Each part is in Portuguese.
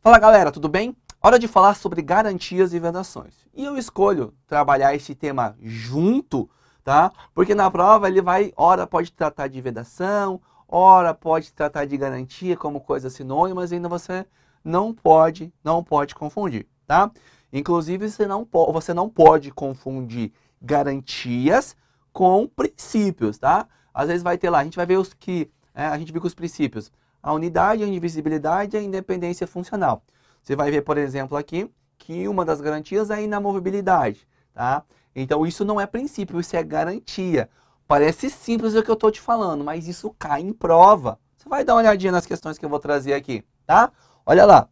Fala galera, tudo bem? Hora de falar sobre garantias e vedações. E eu escolho trabalhar esse tema junto, tá? Porque na prova ele vai, ora pode tratar de vedação, ora pode tratar de garantia como coisas sinônimas, e ainda você não pode confundir, tá? Inclusive você não pode confundir garantias com princípios, tá? Às vezes vai ter lá, a gente vai ver a gente viu com os princípios, a unidade, a indivisibilidade e a independência funcional. Você vai ver, por exemplo, aqui, que uma das garantias é a inamovibilidade, tá? Então isso não é princípio, isso é garantia. Parece simples o que eu estou te falando, mas isso cai em prova. Você vai dar uma olhadinha nas questões que eu vou trazer aqui, tá? Olha lá.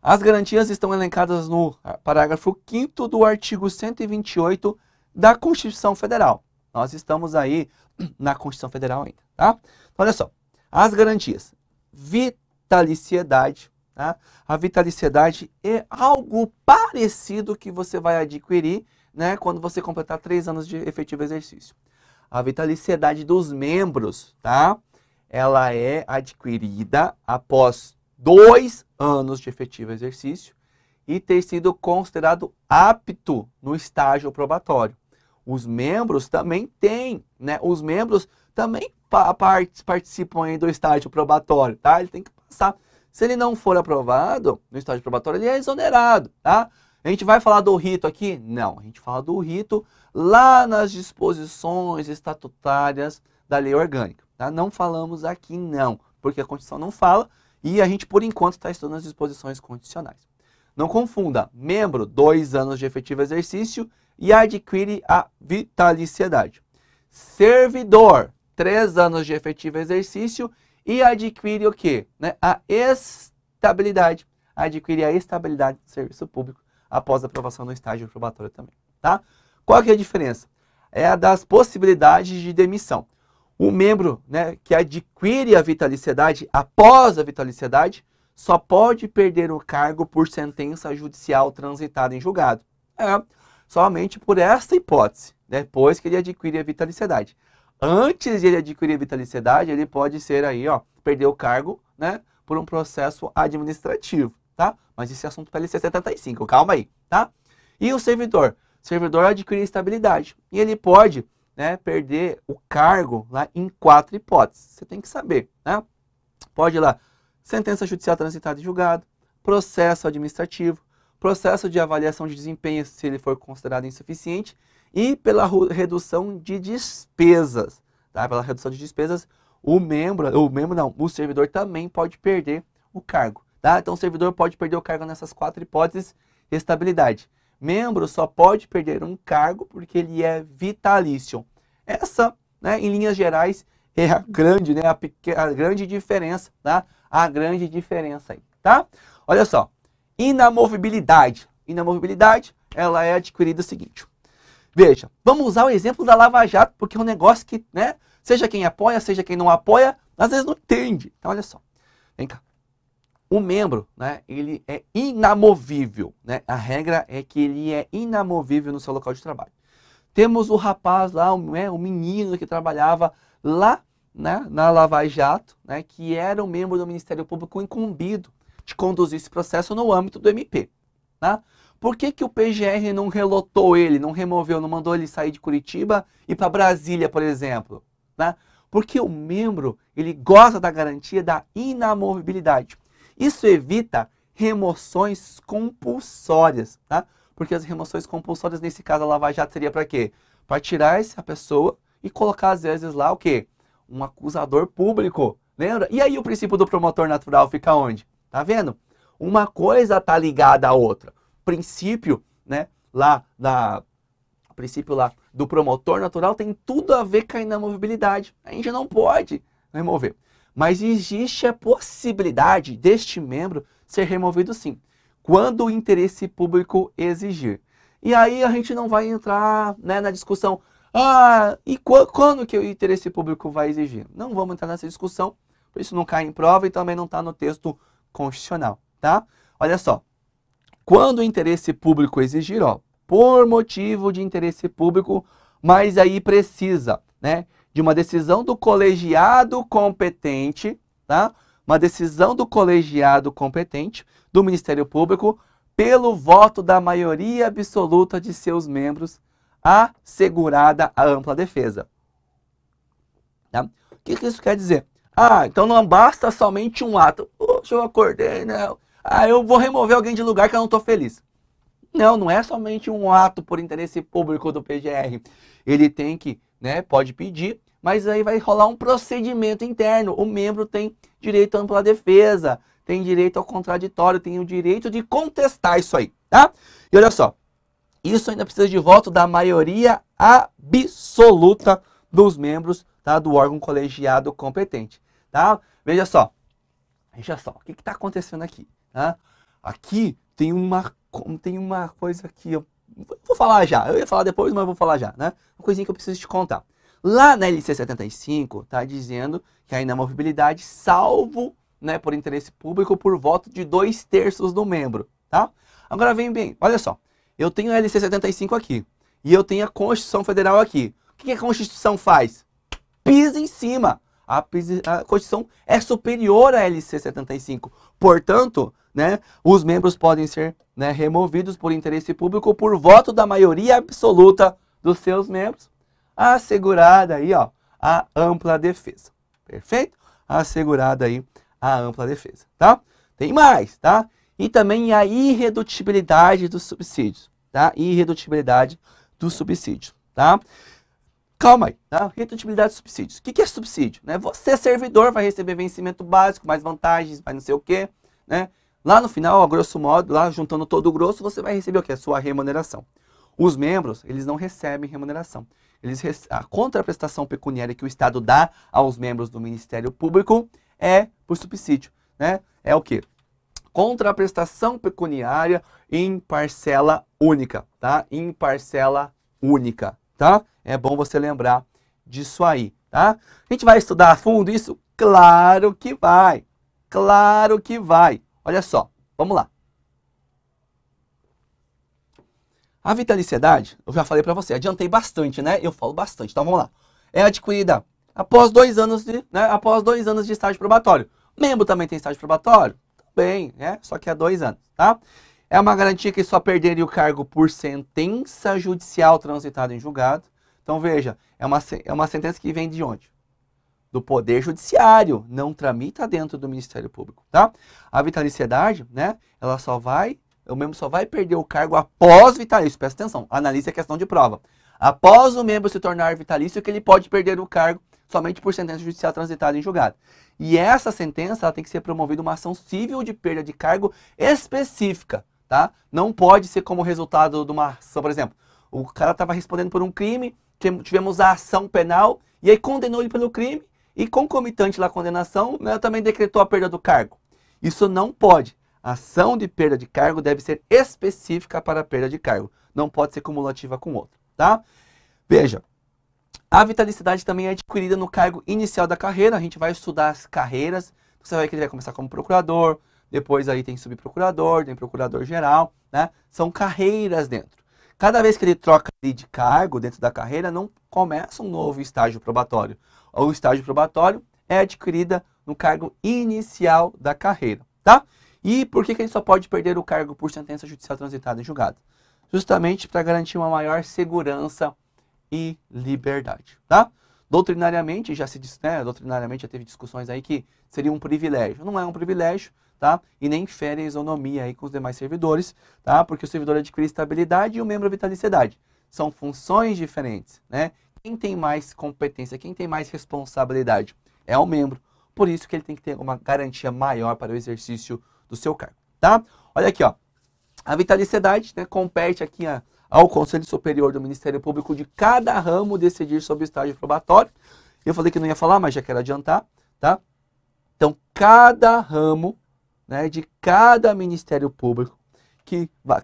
As garantias estão elencadas no parágrafo 5º do artigo 128 da Constituição Federal. Nós estamos aí na Constituição Federal ainda, tá? Então, olha só. As garantias. Vitaliciedade. Tá? A vitaliciedade é algo parecido que você vai adquirir, né, quando você completar 3 anos de efetivo exercício. A vitaliciedade dos membros, tá? Ela é adquirida após 2 anos de efetivo exercício e ter sido considerado apto no estágio probatório. Os membros também têm, né? Os membros também participam aí do estágio probatório, tá? Ele tem que passar. Se ele não for aprovado no estágio probatório, ele é exonerado, tá? A gente vai falar do rito aqui? Não, a gente fala do rito lá nas disposições estatutárias da lei orgânica, tá? Não falamos aqui não, porque a Constituição não fala e a gente, por enquanto, está estudando as disposições constitucionais. Não confunda, membro, 2 anos de efetivo exercício e adquire a vitaliciedade. Servidor, 3 anos de efetivo exercício e adquire o quê? Né? A estabilidade. Adquire a estabilidade do serviço público após a aprovação no estágio probatório também. Tá? Qual que é a diferença? É a das possibilidades de demissão. O membro, né, que adquire a vitaliciedade após a vitaliciedade só pode perder o cargo por sentença judicial transitada em julgado. Somente por essa hipótese, depois que ele adquire a vitaliciedade. Antes de ele adquirir a vitaliciedade, ele pode ser aí, ó, perder o cargo, né, por um processo administrativo, tá? Mas esse assunto para LC 75, calma aí, tá? E o servidor? O servidor adquire estabilidade e ele pode, né, perder o cargo lá em 4 hipóteses. Você tem que saber, né? Pode ir lá, sentença judicial transitada em julgado, processo administrativo, processo de avaliação de desempenho se ele for considerado insuficiente e pela redução de despesas, tá? Pela redução de despesas, o servidor também pode perder o cargo, tá? Então o servidor pode perder o cargo nessas 4 hipóteses, estabilidade. Membro só pode perder um cargo porque ele é vitalício. Essa, né, em linhas gerais, é a grande, né, a grande diferença, tá? A grande diferença aí, tá? Olha só, inamovibilidade. Inamovibilidade, ela é adquirida o seguinte. Veja, vamos usar o exemplo da Lava Jato, porque é um negócio que, né, seja quem apoia, seja quem não apoia, às vezes não entende. Então, olha só, vem cá. O membro, né, ele é inamovível, né? A regra é que ele é inamovível no seu local de trabalho. Temos o rapaz lá, o menino que trabalhava lá, né, na Lava Jato, né, que era um membro do Ministério Público incumbido de conduzir esse processo no âmbito do MP, tá? Por que que o PGR não relotou ele, não removeu, não mandou ele sair de Curitiba e para Brasília, por exemplo? Tá? Porque o membro, ele gosta da garantia da inamovibilidade. Isso evita remoções compulsórias, tá? Porque as remoções compulsórias, nesse caso, a Lava Jato seria para quê? Para tirar essa pessoa e colocar, às vezes, lá o quê? Um acusador público, lembra? E aí o princípio do promotor natural fica onde? Tá vendo? Uma coisa tá ligada à outra. Princípio, né, o princípio lá do promotor natural tem tudo a ver com a inamovibilidade. A gente não pode remover. Mas existe a possibilidade deste membro ser removido sim, quando o interesse público exigir. E aí a gente não vai entrar, né, na discussão, e quando que o interesse público vai exigir? Não vamos entrar nessa discussão, por isso não cai em prova e também não está no texto constitucional, tá? Olha só. Quando o interesse público exigir, ó, por motivo de interesse público, mas aí precisa, né, de uma decisão do colegiado competente, tá, uma decisão do colegiado competente do Ministério Público pelo voto da maioria absoluta de seus membros, assegurada a ampla defesa. Tá? O que isso quer dizer? Ah, então não basta somente um ato. Poxa, eu acordei, né? Ah, eu vou remover alguém de lugar que eu não estou feliz. Não, não é somente um ato por interesse público do PGR. Ele tem que, né, pode pedir, mas aí vai rolar um procedimento interno. O membro tem direito à ampla defesa, tem direito ao contraditório, tem o direito de contestar isso aí, tá? E olha só, isso ainda precisa de voto da maioria absoluta dos membros, tá, do órgão colegiado competente, tá? Veja só, o que está acontecendo aqui, tá? Aqui tem uma coisa que eu vou falar já, eu ia falar depois, mas eu vou falar já, né? Uma coisinha que eu preciso te contar. Lá na LC 75, tá dizendo que a inamovibilidade, salvo, né, por interesse público, por voto de 2/3 do membro, tá? Agora vem bem, olha só, eu tenho a LC 75 aqui, e eu tenho a Constituição Federal aqui. O que a Constituição faz? Pisa em cima. A Constituição é superior à LC 75, portanto, né, os membros podem ser, né, removidos por interesse público por voto da maioria absoluta dos seus membros, assegurada aí, ó, a ampla defesa. Perfeito? Assegurada aí a ampla defesa, tá? Tem mais, tá? E também a irredutibilidade dos subsídios, tá? Irredutibilidade dos subsídios, tá? Calma aí, tá? Redutibilidade de subsídios. O que é subsídio? Né? Você, servidor, vai receber vencimento básico, mais vantagens, mais não sei o quê, né? Lá no final, a grosso modo, lá juntando todo o grosso, você vai receber o quê? A sua remuneração. Os membros, eles não recebem remuneração. A contraprestação pecuniária que o Estado dá aos membros do Ministério Público é por subsídio, né? É o quê? Contraprestação pecuniária em parcela única, tá? Em parcela única, tá? É bom você lembrar disso aí, tá? A gente vai estudar a fundo isso? Claro que vai. Claro que vai. Olha só, vamos lá. A vitaliciedade, eu já falei para você, adiantei bastante, né? Eu falo bastante, então vamos lá. É adquirida após 2 anos de, né? Após 2 anos de estágio probatório. Membro também tem estágio probatório? Também, né? Só que há 2 anos, tá? É uma garantia que só perderia o cargo por sentença judicial transitada em julgado. Então veja, é uma sentença que vem de onde? Do Poder Judiciário, não tramita dentro do Ministério Público, tá? A vitaliciedade, né? O membro só vai perder o cargo após vitalício. Presta atenção, analise a questão de prova. Após o membro se tornar vitalício, que ele pode perder o cargo somente por sentença judicial transitada em julgado. E essa sentença, ela tem que ser promovida uma ação civil de perda de cargo específica, tá? Não pode ser como resultado de uma ação, por exemplo, o cara estava respondendo por um crime, tivemos a ação penal, e aí condenou ele pelo crime, e concomitante à condenação, né, também decretou a perda do cargo. Isso não pode. A ação de perda de cargo deve ser específica para a perda de cargo. Não pode ser cumulativa com outro, tá? Veja, a vitalicidade também é adquirida no cargo inicial da carreira. A gente vai estudar as carreiras. Você vai ver que ele vai começar como procurador, depois aí tem subprocurador, tem procurador-geral, né? São carreiras dentro. Cada vez que ele troca de cargo dentro da carreira, não começa um novo estágio probatório. O estágio probatório é adquirida no cargo inicial da carreira, tá? E por que ele só pode perder o cargo por sentença judicial transitada em julgado? Justamente para garantir uma maior segurança e liberdade, tá? Doutrinariamente, já se disse, né? Doutrinariamente já teve discussões aí que seria um privilégio. Não é um privilégio, tá? E nem fere a isonomia aí com os demais servidores, tá? Porque o servidor adquire estabilidade e o membro vitaliciedade. São funções diferentes, né? Quem tem mais competência, quem tem mais responsabilidade é o membro. Por isso que ele tem que ter uma garantia maior para o exercício do seu cargo, tá? Olha aqui, ó. A vitaliciedade, né, compete aqui ao Conselho Superior do Ministério Público de cada ramo decidir sobre o estágio probatório. Eu falei que não ia falar, mas já quero adiantar, tá? Então, cada ramo, né, de cada Ministério Público,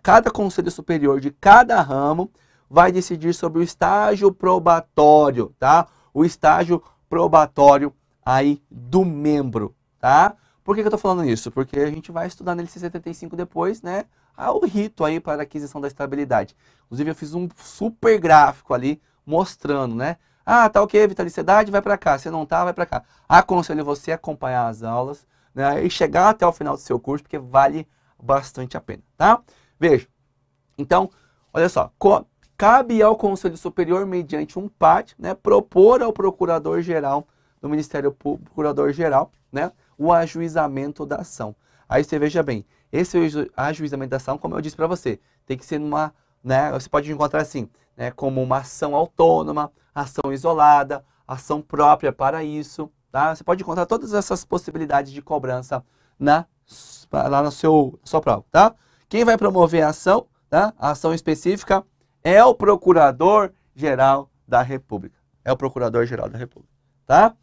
cada Conselho Superior de cada ramo vai decidir sobre o estágio probatório, tá? O estágio probatório aí do membro, tá? Por que eu tô falando isso? Porque a gente vai estudar na LC 75 depois, né? O rito aí para a aquisição da estabilidade. Inclusive eu fiz um super gráfico ali mostrando, né? Ah, tá ok, vitaliciedade, vai para cá. Se não tá, vai para cá. Aconselho você a acompanhar as aulas, né, e chegar até o final do seu curso, porque vale bastante a pena, tá? Veja, então, olha só, cabe ao Conselho Superior, mediante um PAT, né, propor ao Procurador-Geral do Ministério Público, Procurador-Geral, né, o ajuizamento da ação. Aí você veja bem, esse ajuizamento da ação, como eu disse para você, tem que ser numa, né, você pode encontrar assim, né, como uma ação autônoma, ação isolada, ação própria para isso, tá? Você pode encontrar todas essas possibilidades de cobrança lá no sua prova, tá? Quem vai promover a ação, tá? A ação específica é o Procurador-Geral da República. É o Procurador-Geral da República, tá?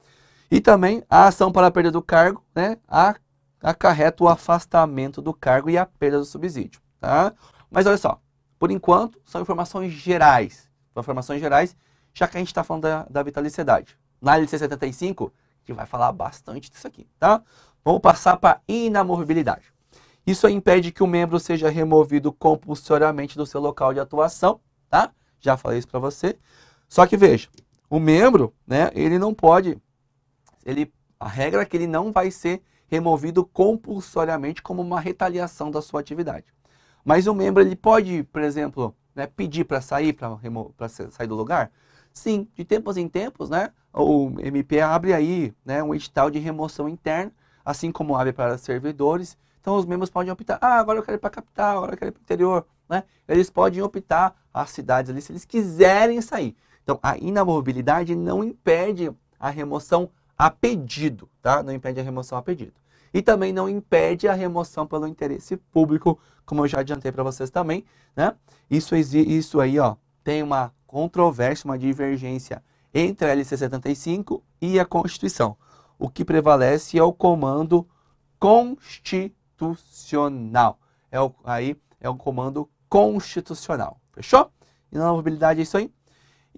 E também a ação para a perda do cargo, né? Acarreta o afastamento do cargo e a perda do subsídio, tá? Mas olha só, por enquanto são informações gerais. São informações gerais, já que a gente está falando da vitaliciedade. Na LC 75, a gente vai falar bastante disso aqui, tá? Vamos passar para a inamovibilidade. Isso impede que o membro seja removido compulsoriamente do seu local de atuação, tá? Já falei isso para você. Só que veja, o membro, né, ele não pode, a regra é que ele não vai ser removido compulsoriamente como uma retaliação da sua atividade. Mas o membro, ele pode, por exemplo, né, pedir para sair, para sair do lugar? Sim, de tempos em tempos, né, o MP abre aí, né, um edital de remoção interna, assim como abre para servidores. Então os membros podem optar, agora eu quero ir para a capital, agora eu quero ir para o interior, né? Eles podem optar as cidades ali se eles quiserem sair. Então a inamovibilidade não impede a remoção a pedido, tá? Não impede a remoção a pedido. E também não impede a remoção pelo interesse público, como eu já adiantei para vocês também, né? Isso aí, ó, tem uma controvérsia, uma divergência entre a LC 75 e a Constituição. O que prevalece é o comando constitucional. Aí é o comando constitucional. Fechou? Inamovibilidade é isso aí.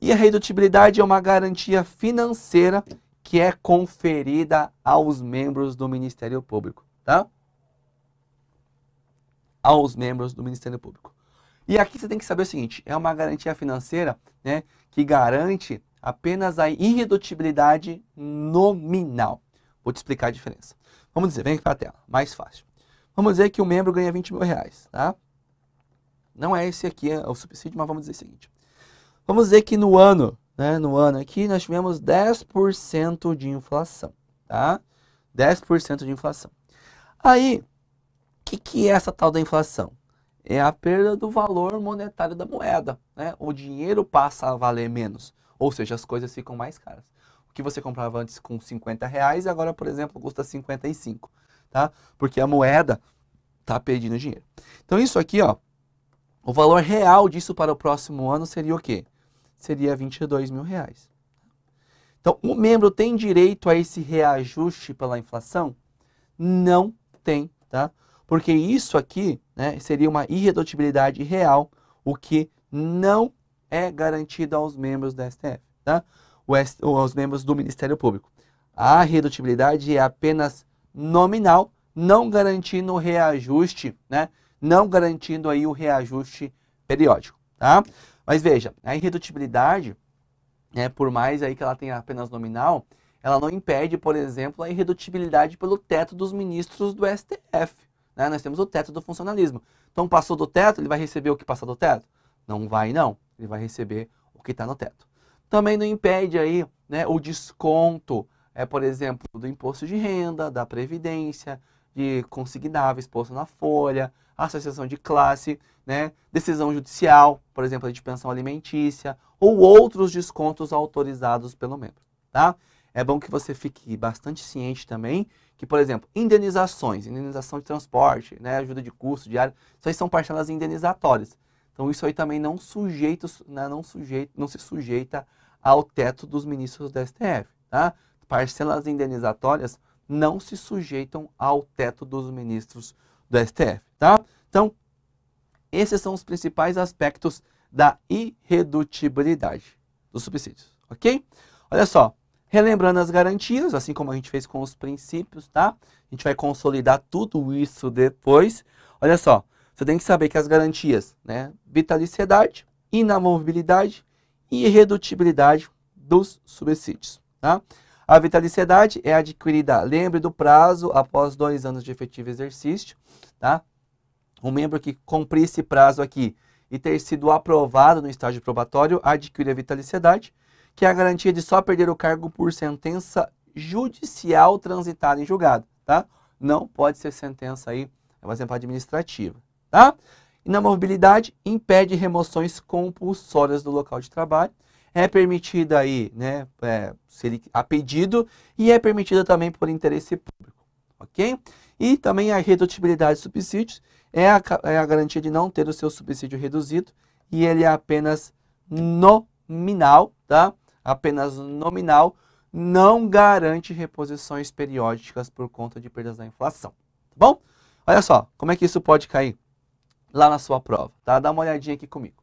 E a redutibilidade é uma garantia financeira que é conferida aos membros do Ministério Público, tá? Aos membros do Ministério Público. E aqui você tem que saber o seguinte, é uma garantia financeira, né, que garante apenas a irredutibilidade nominal. Vou te explicar a diferença. Vamos dizer, vem aqui para a tela, mais fácil. Vamos dizer que o membro ganha 20 mil reais, tá? Não é esse aqui o subsídio, mas vamos dizer o seguinte. Vamos dizer que no ano, né, aqui nós tivemos 10% de inflação, tá? 10% de inflação. Aí, o que é essa tal da inflação? É a perda do valor monetário da moeda, né? O dinheiro passa a valer menos, ou seja, as coisas ficam mais caras. O que você comprava antes com 50 reais, agora, por exemplo, custa 55, tá? Porque a moeda está perdendo dinheiro. Então, isso aqui, ó, o valor real disso para o próximo ano seria o quê? Seria 22 mil reais. Então, o membro tem direito a esse reajuste pela inflação? Não tem, tá? Porque isso aqui, né, seria uma irredutibilidade real, o que não é garantido aos membros da STF, tá? Aos membros do Ministério Público. A redutibilidade é apenas nominal, não garantindo o reajuste, né? Não garantindo aí o reajuste periódico, tá? Mas veja, a irredutibilidade, né, por mais aí que ela tenha apenas nominal, ela não impede, por exemplo, a irredutibilidade pelo teto dos ministros do STF. Né? Nós temos o teto do funcionalismo. Então, passou do teto, ele vai receber o que passa do teto? Não vai, não. Ele vai receber o que está no teto. Também não impede aí, né, o desconto, por exemplo, do imposto de renda, da previdência, de consignáveis posto na folha, associação de classe, né, decisão judicial, por exemplo, de pensão alimentícia, ou outros descontos autorizados pelo membro, tá? É bom que você fique bastante ciente também que, por exemplo, indenizações, indenização de transporte, né, ajuda de custo diário, isso aí são parcelas indenizatórias. Então isso aí também não se sujeita ao teto dos ministros da STF, tá? Parcelas indenizatórias não se sujeitam ao teto dos ministros do STF, tá? Então, esses são os principais aspectos da irredutibilidade dos subsídios, ok? Olha só, relembrando as garantias, assim como a gente fez com os princípios, tá? A gente vai consolidar tudo isso depois. Olha só, você tem que saber que as garantias, né? Vitaliciedade, inamovibilidade e irredutibilidade dos subsídios, tá? A vitaliciedade é adquirida, lembre do prazo, após 2 anos de efetivo exercício, tá? Um membro que cumprir esse prazo aqui e ter sido aprovado no estágio probatório adquire a vitaliciedade, que é a garantia de só perder o cargo por sentença judicial transitada em julgado, tá? Não pode ser sentença aí, por exemplo, administrativa, tá? Inamovibilidade impede remoções compulsórias do local de trabalho. É permitida aí, né, a pedido e é permitida também por interesse público, ok? E também a redutibilidade de subsídios é a garantia de não ter o seu subsídio reduzido e ele é apenas nominal, tá? Apenas nominal, não garante reposições periódicas por conta de perdas da inflação, tá bom? Olha só, como é que isso pode cair lá na sua prova, tá? Dá uma olhadinha aqui comigo.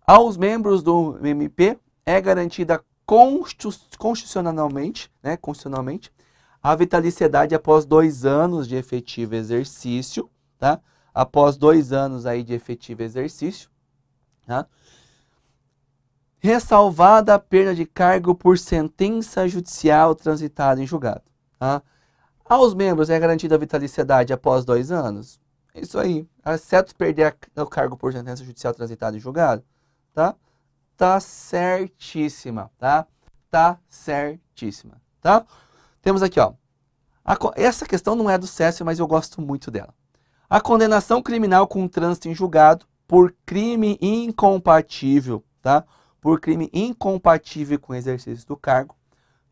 Aos membros do MP é garantida constitucionalmente, né, a vitaliciedade após 2 anos de efetivo exercício, tá? Após 2 anos aí de efetivo exercício, tá? Ressalvada a perda de cargo por sentença judicial transitada em julgado, tá? Aos membros é garantida a vitaliciedade após 2 anos? Isso aí, exceto perder o cargo por sentença judicial transitada em julgado, tá? Tá certíssima, tá? Tá certíssima, tá? Temos aqui, ó. Essa questão não é do Cécio, mas eu gosto muito dela. A condenação criminal com trânsito em julgado por crime incompatível, tá? Por crime incompatível com o exercício do cargo,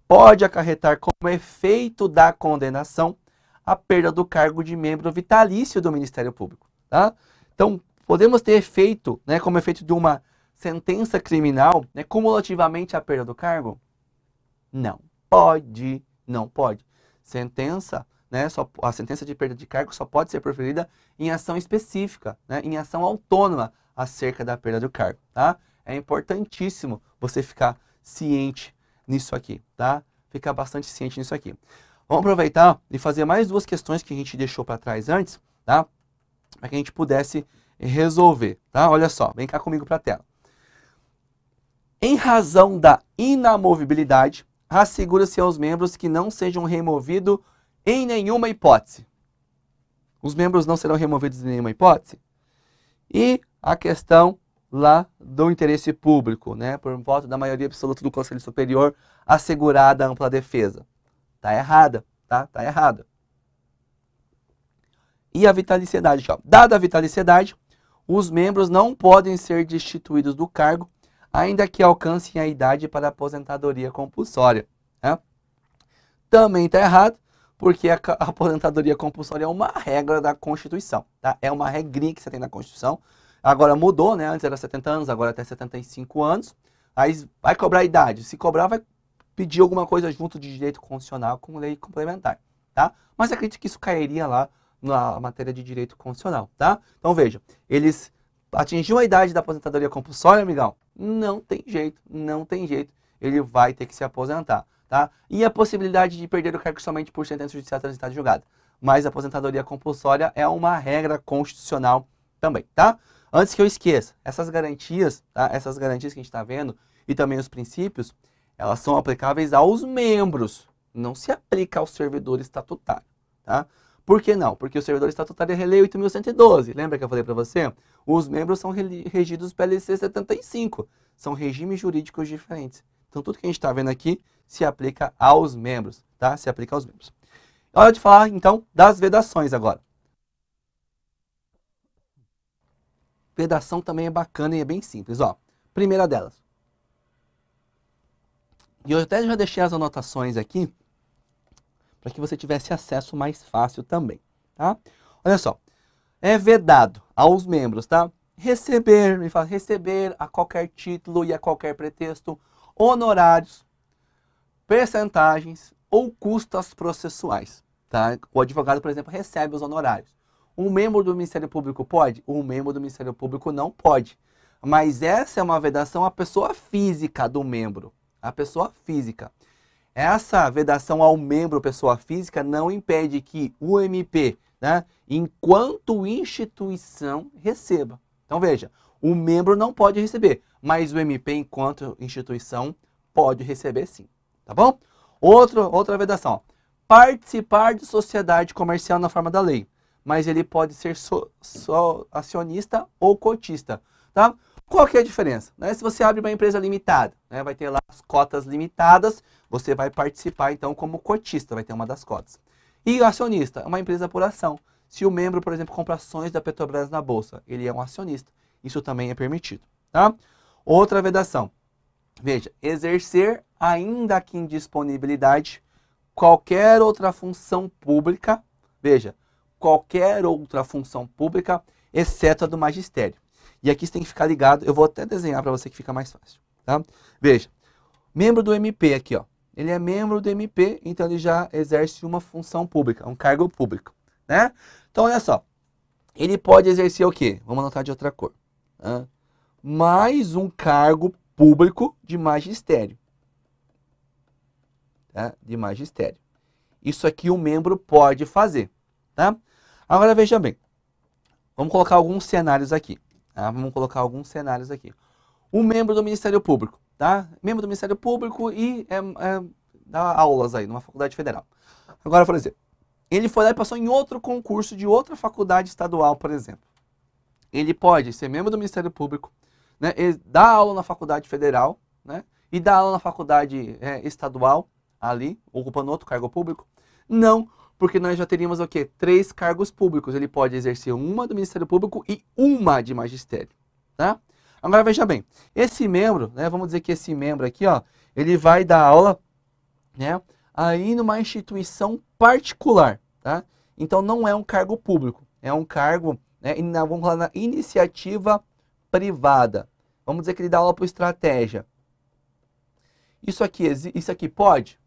pode acarretar como efeito da condenação a perda do cargo de membro vitalício do Ministério Público, tá? Então, podemos ter efeito, né, como efeito de uma sentença criminal, né, cumulativamente a perda do cargo? Não pode, não pode. Sentença, né, a sentença de perda de cargo só pode ser proferida em ação específica, né, em ação autônoma acerca da perda do cargo, tá? É importantíssimo você ficar ciente nisso aqui, tá? Ficar bastante ciente nisso aqui. Vamos aproveitar e fazer mais 2 questões que a gente deixou para trás antes, tá? Para que a gente pudesse resolver, tá? Olha só, vem cá comigo para a tela. Em razão da inamovibilidade, assegura-se aos membros que não sejam removidos em nenhuma hipótese. Os membros não serão removidos em nenhuma hipótese? E a questão lá do interesse público, né? Por voto da maioria absoluta do Conselho Superior, assegurada a ampla defesa. Tá errada, tá? Tá errada. E a vitaliciedade, ó. Dada a vitaliciedade, os membros não podem ser destituídos do cargo, ainda que alcancem a idade para aposentadoria compulsória, né? Também está errado, porque a aposentadoria compulsória é uma regra da Constituição, tá? É uma regrinha que você tem na Constituição. Agora mudou, né? Antes era 70 anos, agora até 75 anos. Aí vai cobrar a idade. Se cobrar, vai pedir alguma coisa junto de direito constitucional com lei complementar, tá? Mas acredito que isso cairia lá na matéria de direito constitucional, tá? Então veja, eles atingiu a idade da aposentadoria compulsória, amigão? Não tem jeito, não tem jeito. Ele vai ter que se aposentar, tá? E a possibilidade de perder o cargo somente por sentença judicial transitada em julgado. Mas a aposentadoria compulsória é uma regra constitucional também, tá? Antes que eu esqueça, essas garantias, tá? Essas garantias que a gente está vendo e também os princípios, elas são aplicáveis aos membros, não se aplica ao servidor estatutário, tá? Por que não? Porque o servidor estatutário é Lei 8.112. Lembra que eu falei para você? Os membros são regidos pela LC 75. São regimes jurídicos diferentes. Então, tudo que a gente está vendo aqui se aplica aos membros, tá? Se aplica aos membros. Hora de falar, então, das vedações agora. Vedação também é bacana e é bem simples, ó. Primeira delas. E eu até já deixei as anotações aqui, para que você tivesse acesso mais fácil também, tá? Olha só, é vedado aos membros, tá? Receber a qualquer título e a qualquer pretexto honorários, percentagens ou custas processuais, tá? O advogado, por exemplo, recebe os honorários. Um membro do Ministério Público pode? Um membro do Ministério Público não pode. Mas essa é uma vedação à pessoa física do membro, a pessoa física. Essa vedação ao membro pessoa física não impede que o MP, né, enquanto instituição, receba. Então veja, o membro não pode receber, mas o MP enquanto instituição pode receber sim, tá bom? Outra vedação, ó. Participar de sociedade comercial na forma da lei, mas ele pode ser só acionista ou cotista, tá? Qual que é a diferença? Né? Se você abre uma empresa limitada, né, vai ter lá as cotas limitadas, você vai participar então como cotista, vai ter uma das cotas. E o acionista, uma empresa por ação. Se o membro, por exemplo, compra ações da Petrobras na bolsa, ele é um acionista. Isso também é permitido, tá? Outra vedação. Veja, exercer, ainda que em disponibilidade, qualquer outra função pública, veja, qualquer outra função pública, exceto a do magistério. E aqui você tem que ficar ligado, eu vou até desenhar para você que fica mais fácil, tá? Veja, membro do MP aqui, ó, ele é membro do MP, então ele já exerce uma função pública, um cargo público, né? Então, olha só, ele pode exercer o quê? Vamos anotar de outra cor. Tá? Mais um cargo público de magistério. Tá? De magistério. Isso aqui o membro pode fazer, tá? Agora veja bem, vamos colocar alguns cenários aqui. Tá? Vamos colocar alguns cenários aqui. Um membro do Ministério Público, tá? Membro do Ministério Público e dá aulas aí numa faculdade federal. Agora, por exemplo, ele foi lá e passou em outro concurso de outra faculdade estadual, por exemplo. Ele pode ser membro do Ministério Público, né? Dar aula na faculdade federal, né? E dar aula na faculdade estadual, ali, ocupando outro cargo público? Não, porque nós já teríamos o quê? 3 cargos públicos. Ele pode exercer uma do Ministério Público e uma de magistério, tá? Agora veja bem, esse membro, né, vamos dizer que esse membro aqui, ó, ele vai dar aula, né, aí numa instituição particular, tá? Então não é um cargo público, é um cargo, né, vamos falar na iniciativa privada. Vamos dizer que ele dá aula por estratégia. Isso aqui pode?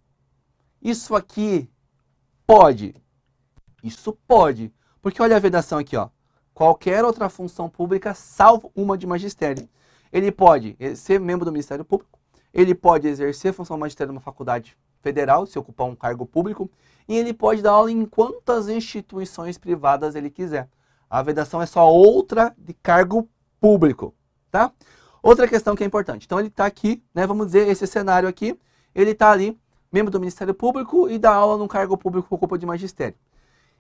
Isso aqui pode. Isso pode. Porque olha a vedação aqui, ó. Qualquer outra função pública, salvo uma de magistério. Ele pode ser membro do Ministério Público, ele pode exercer função magistério numa faculdade federal, se ocupar um cargo público, e ele pode dar aula em quantas instituições privadas ele quiser. A vedação é só outra de cargo público, tá? Outra questão que é importante. Então ele está aqui, né, vamos dizer, esse cenário aqui, ele está ali, membro do Ministério Público e dá aula num cargo público com culpa de magistério.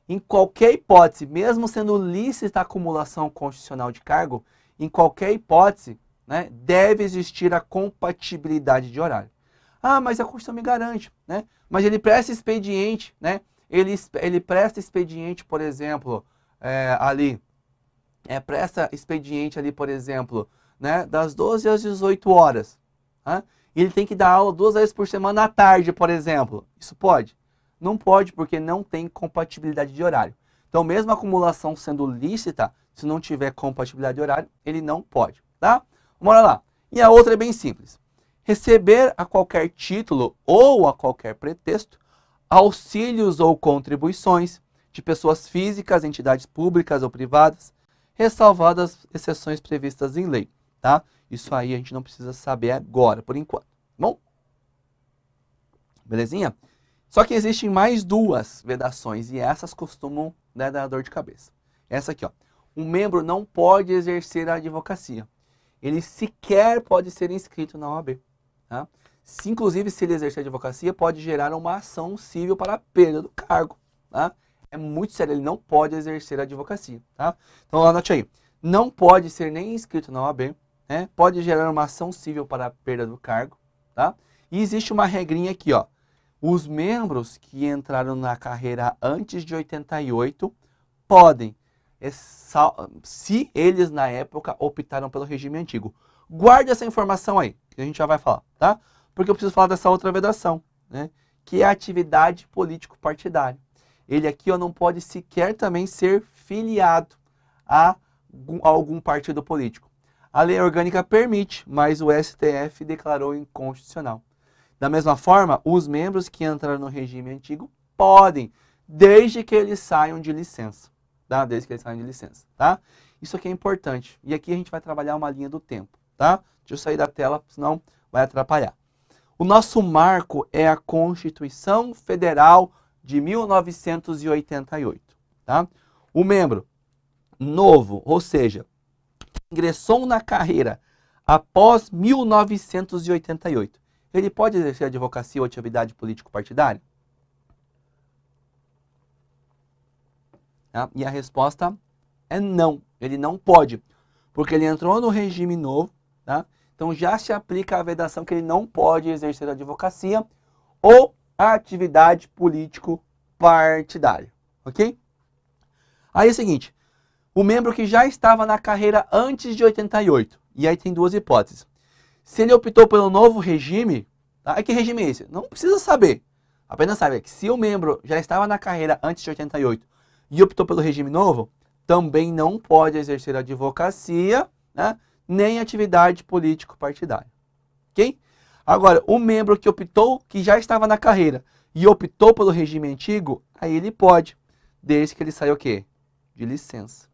Em qualquer hipótese, mesmo sendo lícita a acumulação constitucional de cargo, em qualquer hipótese, né, deve existir a compatibilidade de horário. Ah, mas a Constituição me garante, né? Mas ele presta expediente, né? Ele presta expediente, por exemplo, presta expediente ali, por exemplo, né, das 12 às 18 horas. Tá? E ele tem que dar aula 2 vezes por semana à tarde, por exemplo. Isso pode? Não pode, porque não tem compatibilidade de horário. Então, mesmo a acumulação sendo lícita, se não tiver compatibilidade de horário, ele não pode, tá? Bora lá. E a outra é bem simples. Receber a qualquer título ou a qualquer pretexto auxílios ou contribuições de pessoas físicas, entidades públicas ou privadas, ressalvadas exceções previstas em lei, tá? Isso aí a gente não precisa saber agora, por enquanto. Bom? Belezinha? Só que existem mais 2 vedações e essas costumam, né, dar dor de cabeça. Essa aqui, ó. Um membro não pode exercer a advocacia. Ele sequer pode ser inscrito na OAB. Tá? Inclusive, se ele exercer a advocacia, pode gerar uma ação civil para a perda do cargo. Tá? É muito sério, ele não pode exercer a advocacia. Tá? Então, anote aí. Não pode ser nem inscrito na OAB. Né? Pode gerar uma ação civil para a perda do cargo. Tá? E existe uma regrinha aqui, ó. Os membros que entraram na carreira antes de 88 podem, se eles na época optaram pelo regime antigo. Guarde essa informação aí, que a gente já vai falar, tá? Porque eu preciso falar dessa outra vedação, né? Que é a atividade político-partidária. Ele aqui, ó, não pode sequer também ser filiado a algum partido político. A lei orgânica permite, mas o STF declarou inconstitucional. Da mesma forma, os membros que entraram no regime antigo podem, desde que eles saiam de licença. Tá? Desde que eles saiam de licença. Tá? Isso aqui é importante. E aqui a gente vai trabalhar uma linha do tempo. Tá? Deixa eu sair da tela, senão vai atrapalhar. O nosso marco é a Constituição Federal de 1988. Tá? O membro novo, ou seja, ingressou na carreira após 1988. ele pode exercer advocacia ou atividade político-partidária? Tá? E a resposta é não, ele não pode, porque ele entrou no regime novo, tá? Então já se aplica a vedação que ele não pode exercer advocacia ou atividade político-partidária, ok? Aí é o seguinte, o membro que já estava na carreira antes de 88, e aí tem duas hipóteses. Se ele optou pelo novo regime, tá? Que regime é esse? Não precisa saber, apenas sabe que se o membro já estava na carreira antes de 88 e optou pelo regime novo, também não pode exercer advocacia, né? Nem atividade político-partidária, ok? Agora, o membro que já estava na carreira e optou pelo regime antigo, aí ele pode, desde que ele saia o quê? De licença.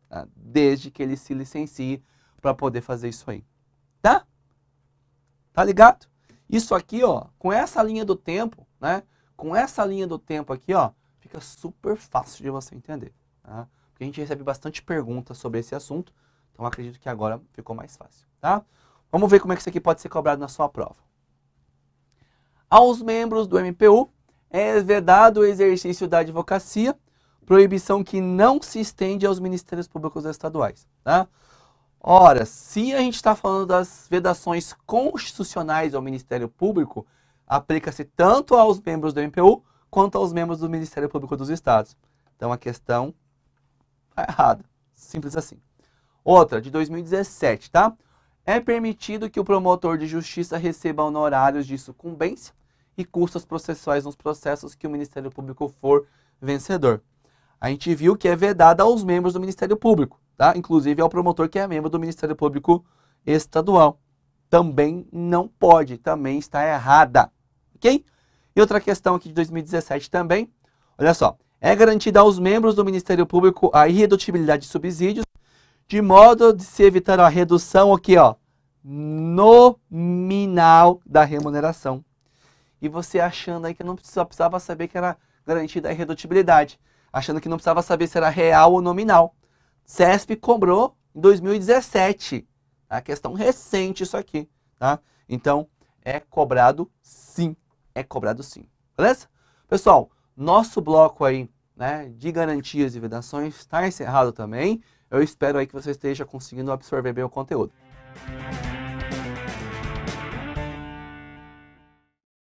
Tá? Desde que ele se licencie para poder fazer isso aí. Tá? Tá ligado? Isso aqui, ó, com essa linha do tempo, né? Com essa linha do tempo aqui, ó, fica super fácil de você entender. Tá? Porque a gente recebe bastante perguntas sobre esse assunto, então acredito que agora ficou mais fácil, tá? Vamos ver como é que isso aqui pode ser cobrado na sua prova. Aos membros do MPU é vedado o exercício da advocacia, proibição que não se estende aos ministérios públicos estaduais, tá? Ora, se a gente está falando das vedações constitucionais ao Ministério Público, aplica-se tanto aos membros do MPU quanto aos membros do Ministério Público dos Estados. Então a questão está errada, simples assim. Outra, de 2017, tá? É permitido que o promotor de justiça receba honorários de sucumbência e custos processuais nos processos que o Ministério Público for vencedor. A gente viu que é vedado aos membros do Ministério Público, tá? Inclusive ao promotor que é membro do Ministério Público Estadual. Também não pode, também está errada, ok? E outra questão aqui de 2017 também, olha só. É garantida aos membros do Ministério Público a irredutibilidade de subsídios, de modo de se evitar a redução aqui, ó, nominal da remuneração. E você achando aí que não precisava saber que era garantida a irredutibilidade, achando que não precisava saber se era real ou nominal. CESP cobrou em 2017, a questão recente isso aqui, tá? Então, é cobrado sim, beleza? Pessoal, nosso bloco aí, né, de garantias e vedações está encerrado também. Eu espero aí que você esteja conseguindo absorver bem o conteúdo.